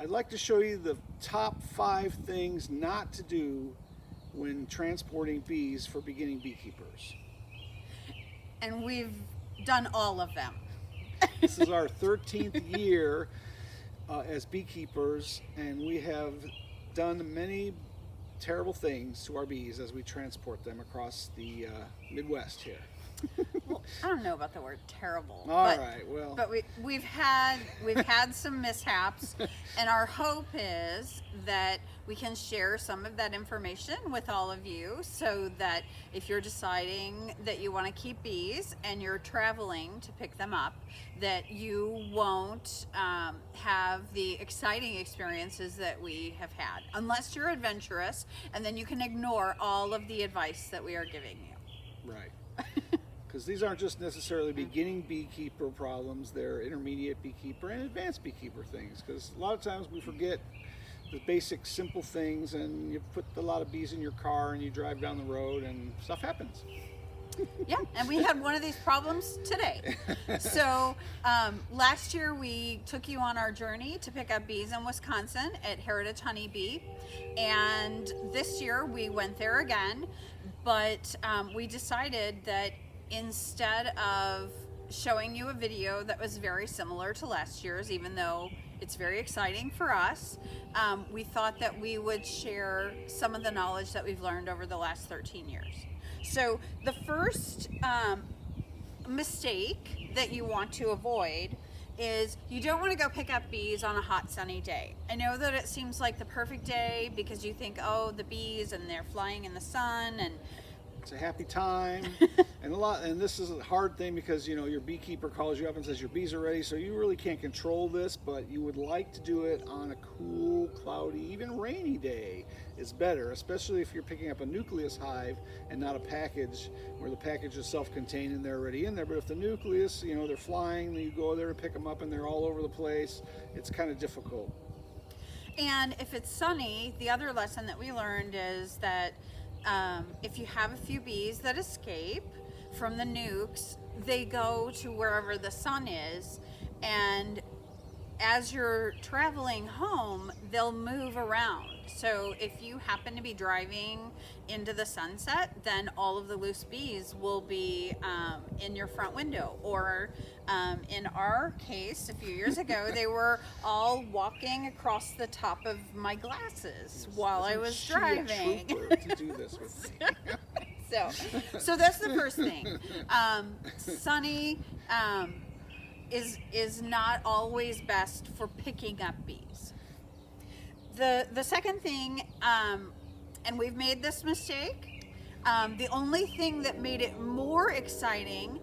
I'd like to show you the top 5 things not to do when transporting bees for beginning beekeepers. And we've done all of them. This is our 13th year as beekeepers, and we have done many terrible things to our bees as we transport them across the Midwest here. Well, I don't know about the word terrible. All right, well. But we've had some mishaps, and our hope is that we can share some of that information with all of you, so that if you're deciding that you want to keep bees and you're traveling to pick them up, that you won't have the exciting experiences that we have had, unless you're adventurous, and then you can ignore all of the advice that we are giving you. Right. Because these aren't just necessarily beginning beekeeper problems, they're intermediate beekeeper and advanced beekeeper things. Because a lot of times we forget the basic simple things, and you put a lot of bees in your car and you drive down the road and stuff happens. Yeah, and we had one of these problems today. So last year we took you on our journey to pick up bees in Wisconsin at Heritage Honeybee, and this year we went there again, but we decided that instead of showing you a video that was very similar to last year's, even though it's very exciting for us, we thought that we would share some of the knowledge that we've learned over the last 13 years. So the first mistake that you want to avoid is you don't want to go pick up bees on a hot sunny day. I know that it seems like the perfect day because you think, oh, the bees and they're flying in the sun and it's a happy time. And this is a hard thing because, you know, your beekeeper calls you up and says your bees are ready, so you really can't control this, but you would like to do it on a cool, cloudy, even rainy day is better, especially if you're picking up a nucleus hive and not a package where the package is self-contained and they're already in there. But if the nucleus, you know, they're flying, then you go there to pick them up and they're all over the place, it's kind of difficult. And if it's sunny, the other lesson that we learned is that if you have a few bees that escape from the nukes, they go to wherever the sun is, and as you're traveling home, they'll move around. So if you happen to be driving into the sunset, then all of the loose bees will be in your front window. Or in our case, a few years ago, they were all walking across the top of my glasses while I was driving. To do this with me. So that's the first thing. Sunny is not always best for picking up bees. The second thing, and we've made this mistake, the only thing that made it more exciting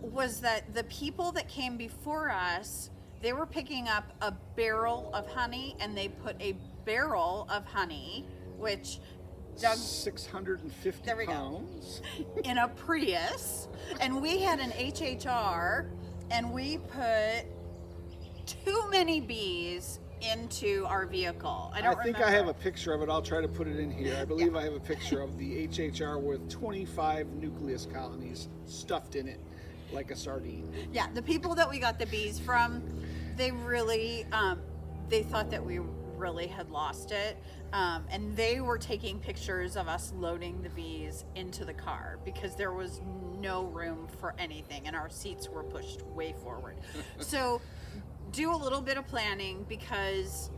was that the people that came before us, they were picking up a barrel of honey, and they put a barrel of honey, which Doug, 650 pounds in a Prius, and we had an HHR, and we put too many bees into our vehicle. I think I have a picture of it. I'll try to put it in here. I believe I have a picture of the HHR with 25 nucleus colonies stuffed in it like a sardine. Yeah, the people that we got the bees from, they really they thought that we really had lost it, and they were taking pictures of us loading the bees into the car because there was no room for anything and our seats were pushed way forward. So do a little bit of planning, because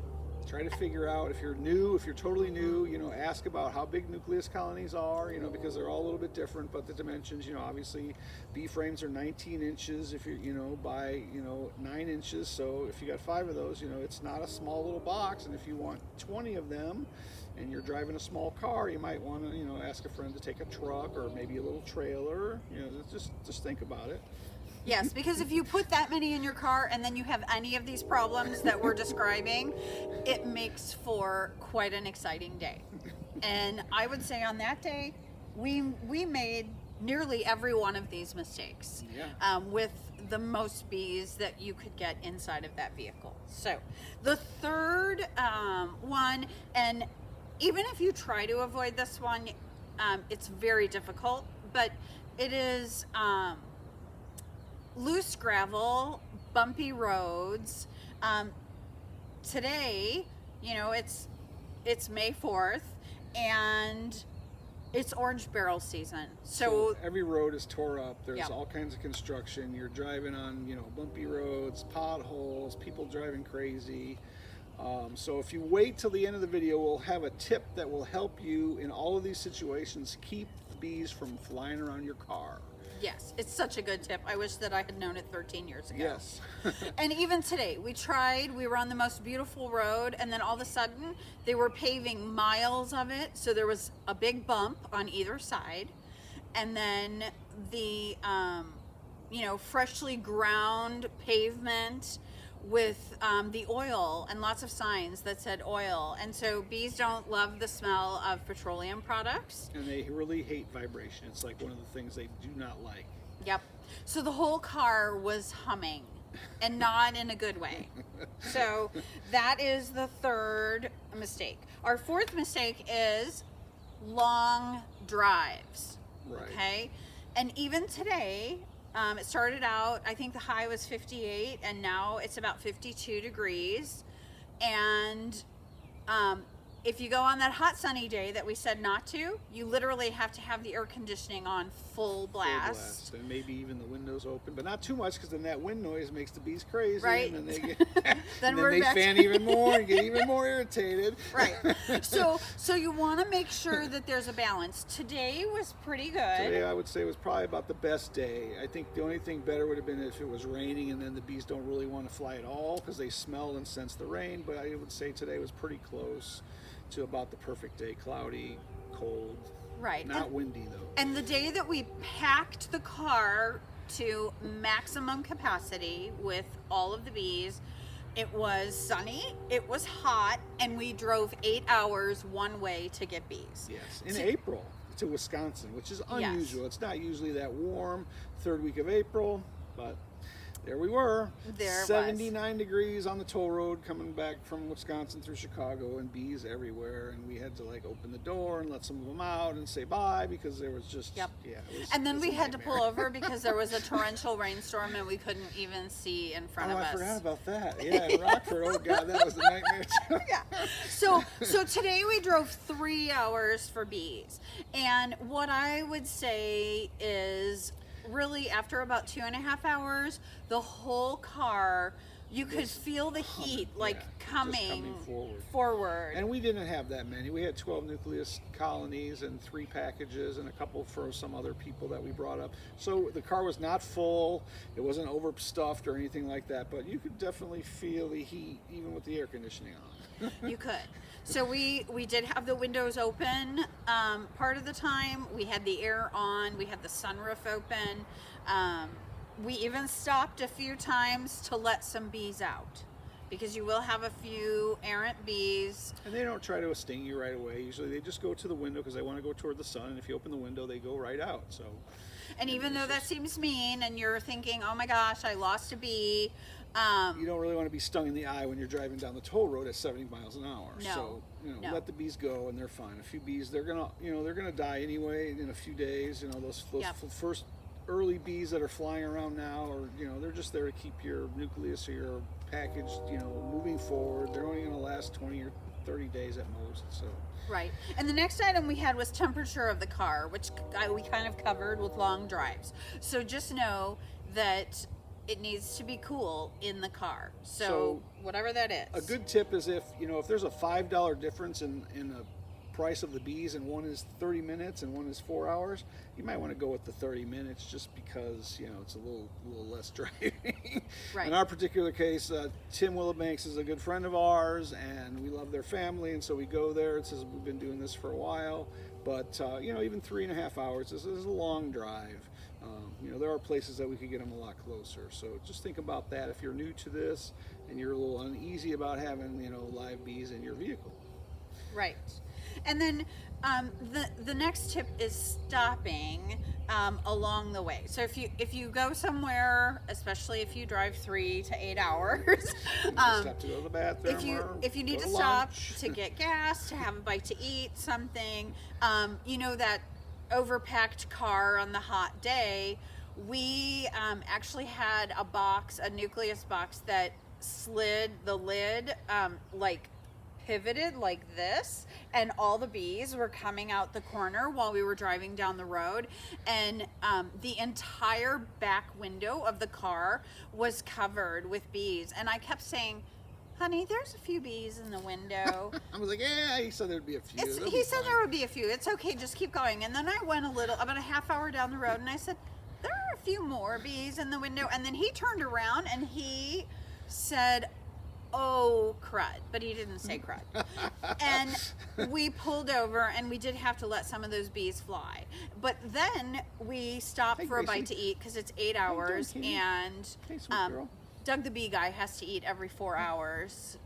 try to figure out if you're new, if you're totally new, you know, ask about how big nucleus colonies are, you know, because they're all a little bit different, but the dimensions, you know, obviously bee frames are 19 inches if you're, you know, by, you know, 9 inches. So if you got 5 of those, you know, it's not a small little box. And if you want 20 of them and you're driving a small car, you might want to, you know, ask a friend to take a truck or maybe a little trailer, you know, just think about it. Yes, because if you put that many in your car and then you have any of these problems that we're describing, it makes for quite an exciting day. And I would say on that day, we made nearly every one of these mistakes, with the most bees that you could get inside of that vehicle. So the third one, and even if you try to avoid this one, it's very difficult, but it is loose gravel, bumpy roads. today, it's May 4th, and it's orange barrel season. So every road is tore up. There's Yep. all kinds of construction. You're driving on, bumpy roads, potholes, people driving crazy. So if you wait till the end of the video, we'll have a tip that will help you in all of these situations keep the bees from flying around your car. yes, it's such a good tip. I wish that I had known it 13 years ago. Yes. And even today, we were on the most beautiful road, and then all of a sudden, they were paving miles of it, so there was a big bump on either side, and then the, freshly ground pavement with the oil and lots of signs that said oil. And so bees don't love the smell of petroleum products. And they really hate vibration. It's like one of the things they do not like. Yep. So the whole car was humming, and not in a good way. So that is the third mistake. Our fourth mistake is long drives. Right. Okay. And even today, it started out, I think the high was 58, and now it's about 52 degrees. And if you go on that hot sunny day that we said not to, you literally have to have the air conditioning on full blast. And maybe even the windows open, but not too much, because then that wind noise makes the bees crazy. Right. And then they get Then and then they fan even more and get even more irritated. Right. So you want to make sure that there's a balance. Today was pretty good. Today I would say was probably about the best day. I think the only thing better would have been if it was raining, and then the bees don't really want to fly at all because they smell and sense the rain. But I would say today was pretty close to about the perfect day. Cloudy, cold, Right. not windy though. And the day that we packed the car to maximum capacity with all of the bees, it was sunny, it was hot, and we drove 8 hours one way to get bees. Yes, in April to Wisconsin, which is unusual. Yes. It's not usually that warm, third week of April, but there we were. There it 79 degrees on the toll road coming back from Wisconsin through Chicago, and bees everywhere. And we had to open the door and let some of them out and say bye, because there was just, Yep. yeah. And then we a had to nightmare. pull over because there was a torrential rainstorm and we couldn't even see in front of I us. forgot about that. Yeah, in Rockford. Oh God, that was a nightmare too. Yeah. So today we drove 3 hours for bees. And what I would say is, really, after about 2.5 hours, the whole car, you could feel the heat coming forward. And we didn't have that many. We had 12 nucleus colonies and 3 packages and a couple for some other people that we brought up. So the car was not full. It wasn't overstuffed or anything like that, but you could definitely feel the heat even with the air conditioning on. You could. So we did have the windows open part of the time. We had the air on. We had the sunroof open. We even stopped a few times to let some bees out, because you will have a few errant bees. And they don't try to sting you right away. Usually they just go to the window because they want to go toward the sun, and if you open the window, they go right out. So. And even though that seems mean, and you're thinking, oh my gosh, I lost a bee. You don't really want to be stung in the eye when you're driving down the toll road at 70 miles an hour. No, So, no. let the bees go, and they're fine. A few bees, they're gonna die anyway in a few days. Those Yep. first early bees that are flying around now, or they're just there to keep your nucleus or your package, moving forward. They're only gonna last 20 or 30 days at most. So. Right. And the next item we had was temperature of the car, which we kind of covered with long drives. So just know that it needs to be cool in the car. So whatever that is. A good tip is if there's a $5 difference in the price of the bees, and one is 30 minutes and one is 4 hours, you might want to go with the 30 minutes just because it's a little less driving. Right. In our particular case, Tim Willibanks is a good friend of ours, and we love their family, and so we go there. It says we've been doing this for a while, but even 3.5 hours is a long drive. There are places that we could get them a lot closer. So just think about that if you're new to this and you're a little uneasy about having live bees in your vehicle. Right. And then the next tip is stopping along the way. So if you go somewhere, especially if you drive 3 to 8 hours, Stop to go to the bathroom. if you need to go stop lunch. to get gas, to have a bite to eat, something, that overpacked car on the hot day, we actually had a nucleus box that slid the lid, like pivoted like this, and all the bees were coming out the corner while we were driving down the road, and the entire back window of the car was covered with bees. And I kept saying, honey, there's a few bees in the window. I was like, yeah, he said there'd be a few. He said there would be a few. It's okay, just keep going. And then I went about a half hour down the road, and I said, there are a few more bees in the window. And then he turned around and he said, oh, crud. But he didn't say crud. And we pulled over, and we did have to let some of those bees fly. But then we stopped for a bite to eat, because it's 8 hours, and Doug the bee guy has to eat every 4 hours.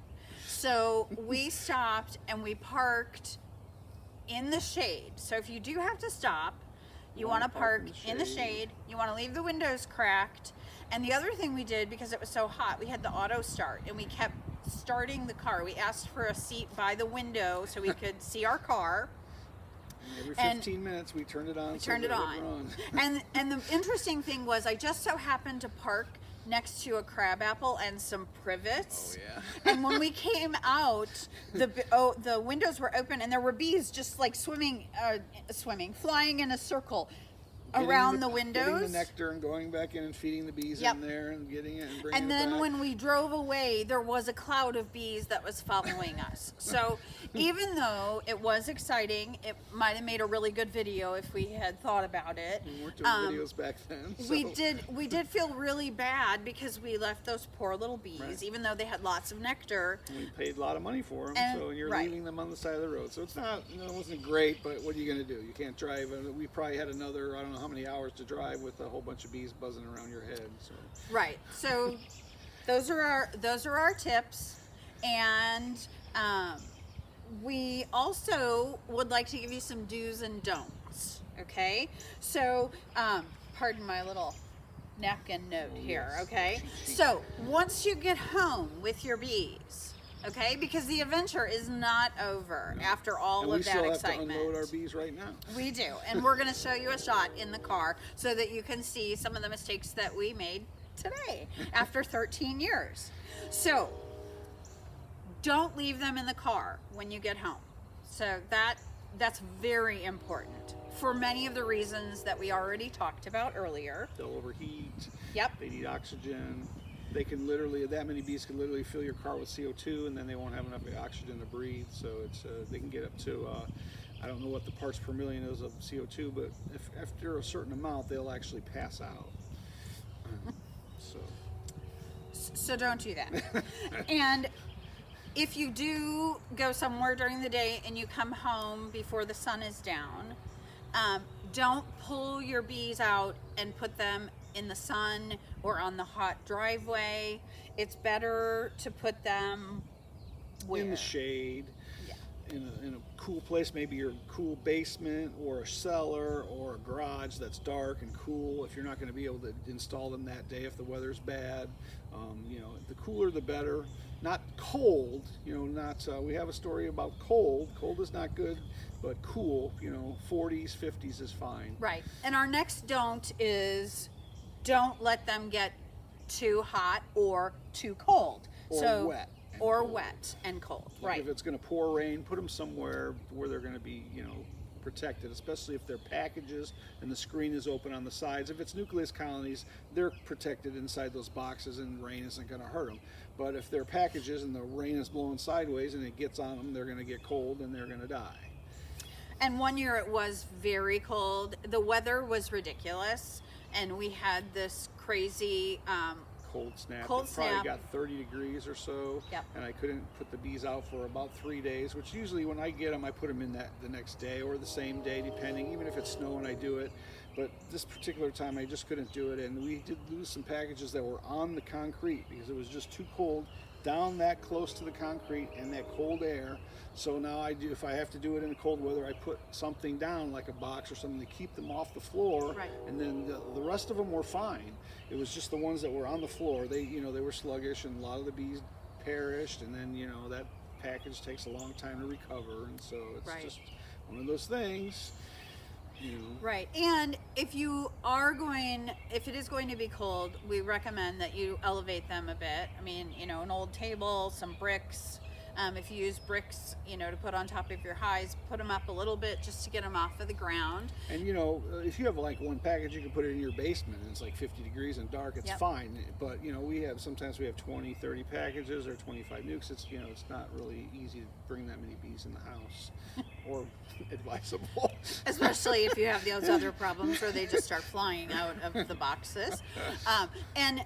So we stopped and we parked in the shade. So if you do have to stop, you want to park in the shade. You want to leave the windows cracked. And the other thing we did, because it was so hot, we had the auto start, and we kept starting the car. We asked for a seat by the window so we could see our car. Every 15 minutes we turned it on. And the interesting thing was, I just so happened to park next to a crabapple and some privets. Oh yeah. And when we came out, the windows were open, and there were bees just like flying in a circle around the windows. Getting the nectar and going back in and feeding the bees in there and getting it and bringing it back. And then when we drove away, there was a cloud of bees that was following us. So even though it was exciting, it might have made a really good video if we had thought about it. We weren't doing videos back then. So. We did feel really bad because we left those poor little bees, even though they had lots of nectar. And we paid a lot of money for them, so you're leaving them on the side of the road. So it's not, it wasn't great, but what are you going to do? You can't drive. We probably had another, I don't know how many hours to drive with a whole bunch of bees buzzing around your head. So. Right. So those are our tips, and we also would like to give you some do's and don'ts. Okay. So pardon my little napkin note here. Okay. So once you get home with your bees. Okay, because the adventure is not over after all of that excitement. We still have to unload our bees right now. We do, and we're going to show you a shot in the car so that you can see some of the mistakes that we made today after 13 years. So, don't leave them in the car when you get home. So that's very important for many of the reasons that we already talked about earlier. They'll overheat. Yep. They need oxygen. They can literally, that many bees can literally fill your car with CO2, and then they won't have enough oxygen to breathe. So it's they can get up to, I don't know what the parts per million is of CO2, but after a certain amount, they'll actually pass out. So don't do that. And if you do go somewhere during the day and you come home before the sun is down, don't pull your bees out and put them in the sun or on the hot driveway. It's better to put them in the shade, in a cool place, maybe your cool basement or a cellar or a garage that's dark and cool. If you're not going to be able to install them that day if the weather's bad, the cooler the better. Not cold, we have a story about cold. Cold is not good, but cool, 40s, 50s is fine. Right. And our next don't is don't let them get too hot or too cold. Or wet and cold. Like right. If it's going to pour rain, put them somewhere where they're going to be, protected, especially if they're packages and the screen is open on the sides. If it's nucleus colonies, they're protected inside those boxes and rain isn't going to hurt them. But if they're packages and the rain is blowing sideways and it gets on them, they're going to get cold and they're going to die. And one year it was very cold. The weather was ridiculous, and we had this crazy cold snap. Cold snap. Probably got 30 degrees or so. Yep. And I couldn't put the bees out for about 3 days, which usually when I get them, I put them in the next day or the same day, depending. Even if it's snowing, I do it. But this particular time, I just couldn't do it. And we did lose some packages that were on the concrete because it was just too cold down that close to the concrete and that cold air. So now if I have to do it in cold weather, I put something down like a box or something to keep them off the floor. Right. And then the rest of them were fine. It was just the ones that were on the floor. They were sluggish, and a lot of the bees perished. And then that package takes a long time to recover, and so it's just one of those things. You know. Right, and if it is going to be cold, we recommend that you elevate them a bit. I mean, you know, an old table, some bricks. If you use bricks, you know, to put on top of your hives, put them up a little bit just to get them off of the ground. And you know, if you have like one package, you can put it in your basement and it's like 50 degrees and dark, it's fine. But you know, sometimes we have 20, 30 packages or 25 nukes. It's, you know, it's not really easy to bring that many bees in the house or advisable. Especially if you have those other problems where they just start flying out of the boxes. And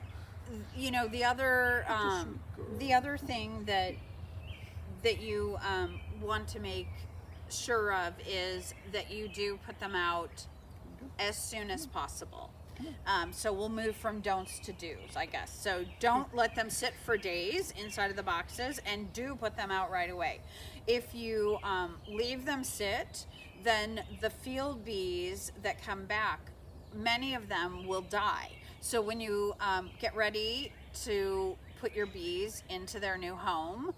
you know, the other thing that you want to make sure of is that you do put them out as soon as possible. So we'll move from don'ts to do's, I guess. So don't let them sit for days inside of the boxes, and do put them out right away. If you leave them sit, then the field bees that come back, many of them will die. So when you get ready to put your bees into their new home,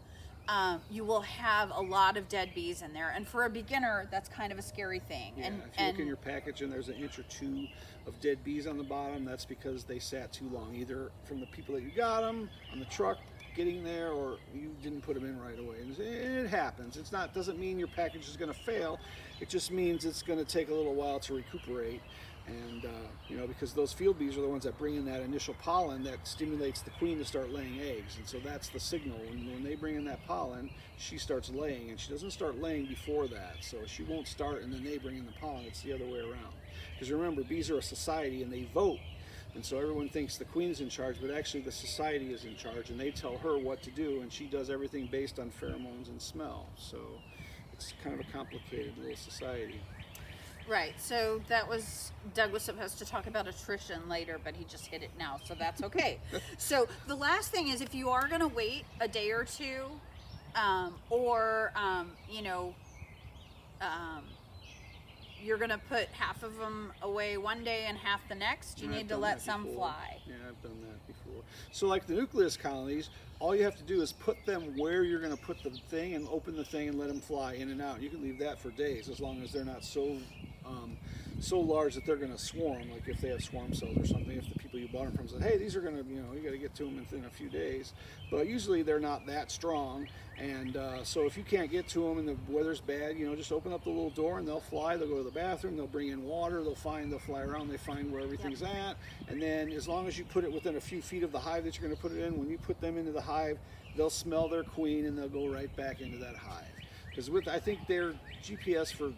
you will have a lot of dead bees in there, and for a beginner, that's kind of a scary thing. Yeah, if you look in your package and there's an inch or two of dead bees on the bottom, that's because they sat too long, either from the people that you got them on the truck getting there, or you didn't put them in right away. And it happens. Doesn't mean your package is going to fail. It just means it's going to take a little while to recuperate. And you know, because those field bees are the ones that bring in that initial pollen that stimulates the queen to start laying eggs, and so that's the signal. And when they bring in that pollen, she starts laying, and she doesn't start laying before that. So she won't start and then they bring in the pollen. It's the other way around. Because remember, bees are a society and they vote, and so everyone thinks the queen's in charge, but actually the society is in charge, and they tell her what to do, and she does everything based on pheromones and smell. So it's kind of a complicated little society. Right, so Doug was supposed to talk about attrition later, but he just hit it now, so that's okay. So the last thing is, if you are going to wait a day or two, you know, you're going to put half of them away one day and half the next, you need to let some fly. Yeah, I've done that before. So like the nucleus colonies, all you have to do is put them where you're going to put the thing and open the thing and let them fly in and out. You can leave that for days, as long as they're not so large that they're going to swarm. Like if they have swarm cells or something, if the people you bought them from said, hey, these are going to, you know, you got to get to them within a few days. But usually they're not that strong. And so if you can't get to them and the weather's bad, you know, just open up the little door and they'll fly. They'll go to the bathroom, they'll bring in water, they'll fly around, they find where everything's at. And then as long as you put it within a few feet of the hive that you're going to put it in, when you put them into the hive, they'll smell their queen and they'll go right back into that hive. Because I think their GPS for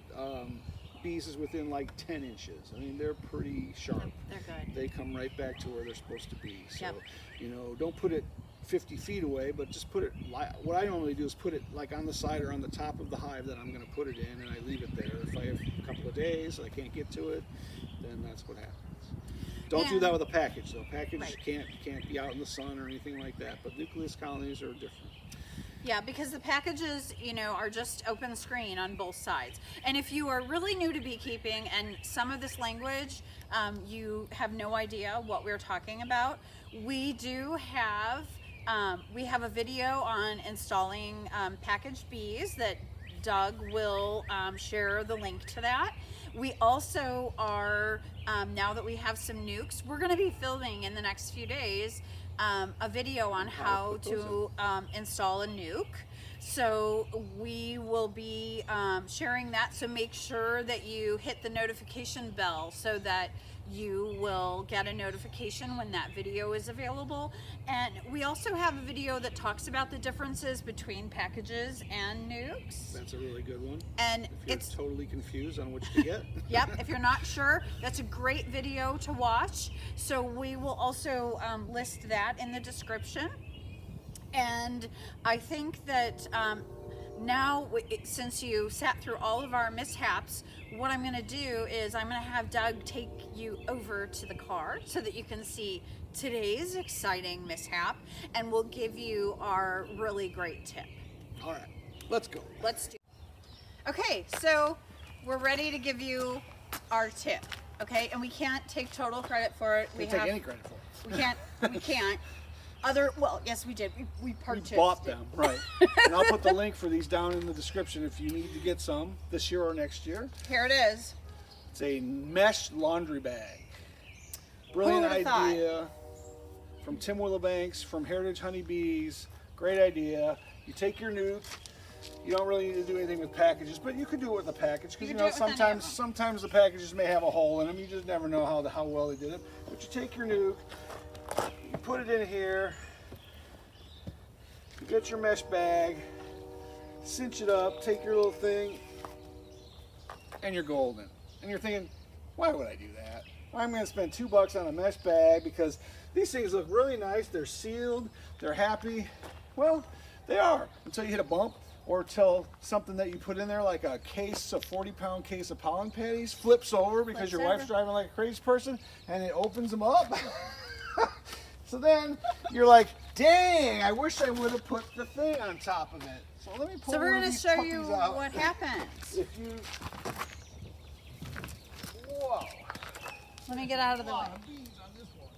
bees is within like 10 inches. I mean, they're pretty sharp. They're good. They come right back to where they're supposed to be. So, Yep. you know, don't put it 50 feet away, but just put it, what I normally do is put it like on the side or on the top of the hive that I'm going to put it in, and I leave it there. If I have a couple of days I can't get to it, then that's what happens. Don't do that with a package though. Package can't be out in the sun or anything like that, but nucleus colonies are different. Yeah, because the packages, you know, are just open screen on both sides. And if you are really new to beekeeping and some of this language, you have no idea what we're talking about, we do have, we have a video on installing packaged bees that Doug will share the link to that. We also are, now that we have some nukes, we're going to be filming in the next few days a video on how to install a nuke. So we will be sharing that, so make sure that you hit the notification bell so that you will get a notification when that video is available. And we also have a video that talks about the differences between packages and nukes. That's a really good one. And if you're totally confused on which to get. Yep, if you're not sure, that's a great video to watch. So we will also list that in the description. And I think that now, since you sat through all of our mishaps, what I'm going to do is I'm going to have Doug take you over to the car so that you can see today's exciting mishap, and we'll give you our really great tip. All right, let's go. Let's do. Okay, so we're ready to give you our tip. Okay, and we can't take total credit for it. We can't take any credit for it. We can't. Well, yes, we did. We purchased. We bought them, right? And I'll put the link for these down in the description if you need to get some this year or next year. Here it is. It's a mesh laundry bag. Brilliant idea from Tim Willowbanks from Heritage Honeybees. Great idea. You take your nuke. You don't really need to do anything with packages, but you could do it with a package because you know sometimes the packages may have a hole in them. You just never know how well they did it. But you take your nuke, you put it in here, you get your mesh bag, cinch it up, take your little thing, and you're golden. And you're thinking, why would I do that? I'm going to spend $2 on a mesh bag because these things look really nice. They're sealed. They're happy. Well, they are until you hit a bump or till something that you put in there, like a 40-pound case of pollen patties, flips over because your wife's driving like a crazy person, and it opens them up. So then you're like, dang, I wish I would have put the thing on top of it. So let me pull So we're one going of to these show you puppies out. what happens. If you, whoa. Let me get out of the way. A lot of bees on this one.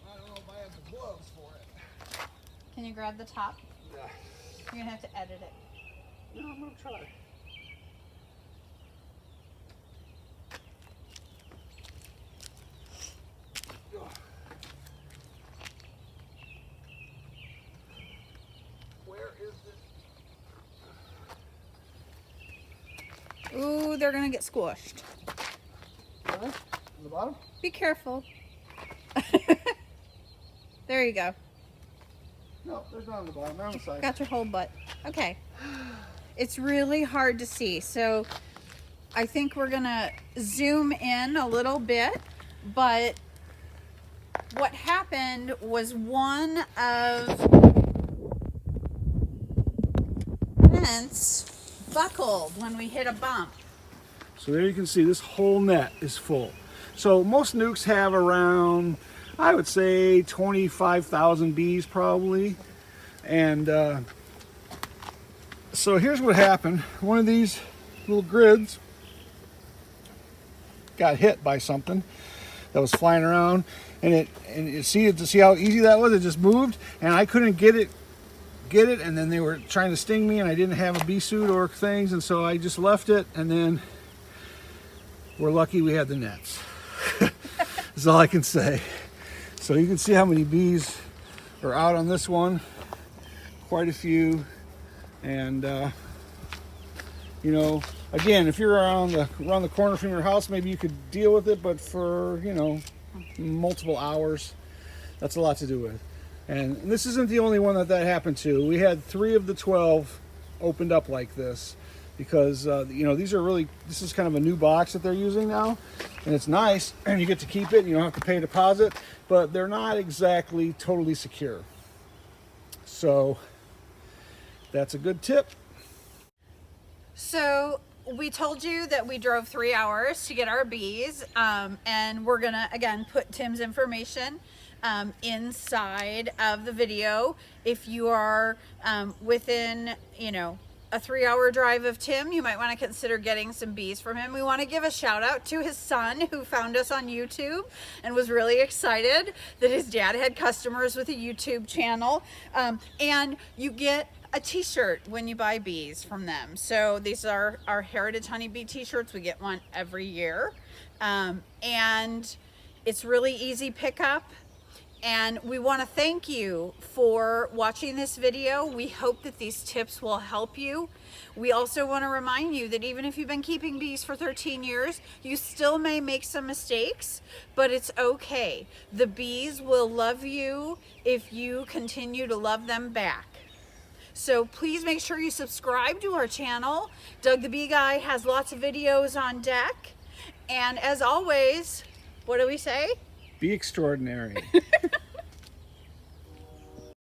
I don't know if I have the gloves for it. Can you grab the top? Yeah. You're going to have to edit it. No, I'm going to try. Where is it? Ooh, they're going to get squished. On the bottom? Be careful. There you go. No, there's not on the bottom. They're on the side. Got your whole butt. Okay. It's really hard to see, so I think we're gonna zoom in a little bit, but what happened was one of the vents buckled when we hit a bump. So there you can see this whole net is full. So most nukes have around, I would say, 25,000 bees probably. And so here's what happened. One of these little grids got hit by something that was flying around, and to see how easy that was, it just moved, and I couldn't get it, and then they were trying to sting me, and I didn't have a Beesuit or things, and so I just left it, and then we're lucky we had the nets. That's all I can say. So you can see how many bees are out on this one. Quite a few. And you know, again, if you're around the corner from your house, maybe you could deal with it, but for, you know, multiple hours, that's a lot to do with. And this isn't the only one that happened to. We had 3 of the 12 opened up like this because you know, this is kind of a new box that they're using now, and it's nice, and you get to keep it, and you don't have to pay a deposit, but they're not exactly totally secure. So that's a good tip. So we told you that we drove 3 hours to get our bees, and we're gonna again put Tim's information inside of the video. If you are within, you know, a 3-hour drive of Tim, you might want to consider getting some bees from him. We want to give a shout out to his son who found us on YouTube and was really excited that his dad had customers with a YouTube channel. And you get a t-shirt when you buy bees from them. So these are our Heritage Honeybee t-shirts. We get one every year. And it's really easy pickup. And we want to thank you for watching this video. We hope that these tips will help you. We also want to remind you that even if you've been keeping bees for 13 years, you still may make some mistakes, but it's okay. The bees will love you if you continue to love them back. So please make sure you subscribe to our channel. Doug the Bee Guy has lots of videos on deck. And as always, what do we say? Be extraordinary.